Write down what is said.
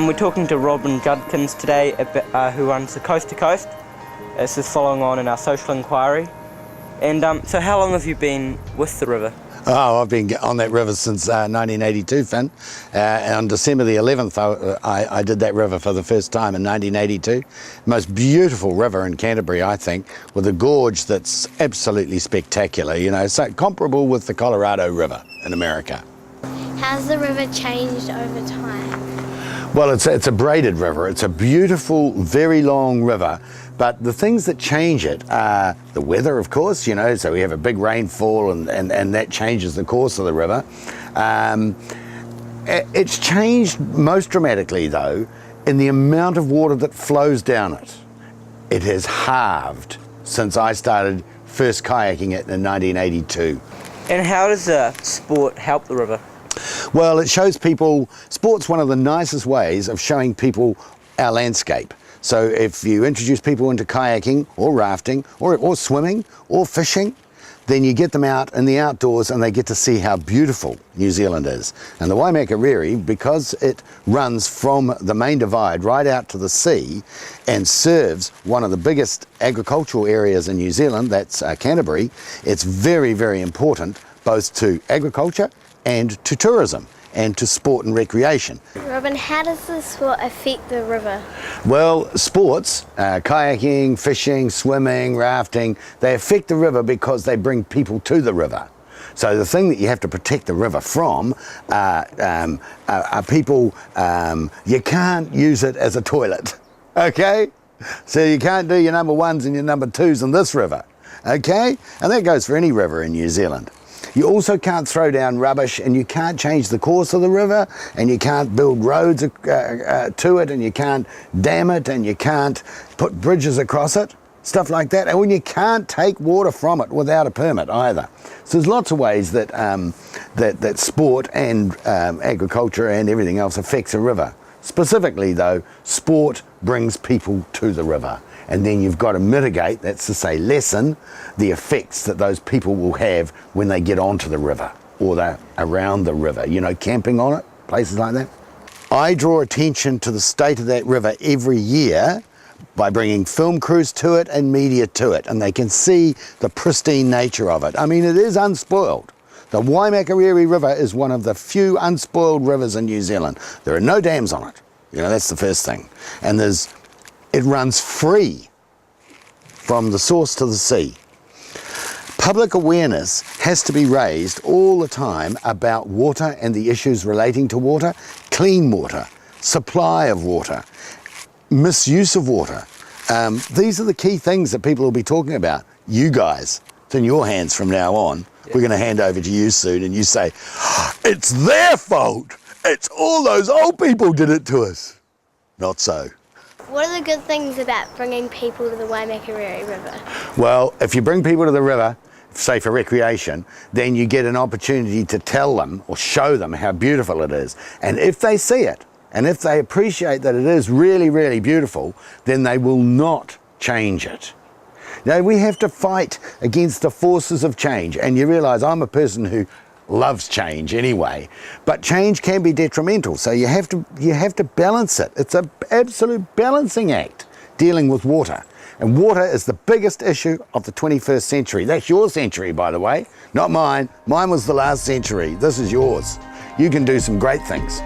We're talking to Robin Judkins today, who runs the Coast to Coast. This is following on in our social inquiry. And so how long have you been with the river? Oh, I've been on that river since 1982, Finn. On December the 11th, I did that river for the first time in 1982. Most beautiful river in Canterbury, I think, with a gorge that's absolutely spectacular. You know, so comparable with the Colorado River in America. How's the river changed over time? Well, it's a braided river. It's a beautiful, very long river. But the things that change it are the weather, of course, you know, so we have a big rainfall and that changes the course of the river. It's changed most dramatically, though, in the amount of water that flows down it. It has halved since I started first kayaking it in 1982. And how does sport help the river? Well, it shows people, sport's one of the nicest ways of showing people our landscape. So if you introduce people into kayaking or rafting or swimming or fishing, then you get them out in the outdoors and they get to see how beautiful New Zealand is. And the Waimakariri, because it runs from the main divide right out to the sea and serves one of the biggest agricultural areas in New Zealand, that's Canterbury, it's very, very important both to agriculture and to tourism and to sport and recreation. Robin, how does the sport affect the river? Well, sports, kayaking, fishing, swimming, rafting, they affect the river because they bring people to the river. So the thing that you have to protect the river from are people, you can't use it as a toilet, okay? So you can't do your number ones and your number twos in this river, okay? And that goes for any river in New Zealand. You also can't throw down rubbish, and you can't change the course of the river, and you can't build roads to it, and you can't dam it, and you can't put bridges across it, stuff like that. And when you can't take water from it without a permit either. So there's lots of ways that that sport and agriculture and everything else affects a river. Specifically though, sport brings people to the river. And then you've got to mitigate, that's to say lessen, the effects that those people will have when they get onto the river or they're around the river, you know, camping on it, places like that. I draw attention to the state of that river every year by bringing film crews to it and media to it, and they can see the pristine nature of it. I mean, it is unspoiled. The Waimakariri River is one of the few unspoiled rivers in New Zealand. There are no dams on it, you know, that's the first thing. And it runs free from the source to the sea. Public awareness has to be raised all the time about water and the issues relating to water, clean water, supply of water, misuse of water. These are the key things that people will be talking about. You guys, it's in your hands from now on. Yeah. We're going to hand over to you soon and you say, it's their fault. It's all those old people did it to us. Not so. What are the good things about bringing people to the Waimakariri River? Well, if you bring people to the river, say for recreation, then you get an opportunity to tell them or show them how beautiful it is. And if they see it, and if they appreciate that it is really, really beautiful, then they will not change it. Now, we have to fight against the forces of change. And you realise I'm a person who loves change anyway, but change can be detrimental, so you have to balance it. It's an absolute balancing act dealing with water, and water is the biggest issue of the 21st century. That's your century, by the way, not mine. Mine was the last century. This is yours. You can do some great things.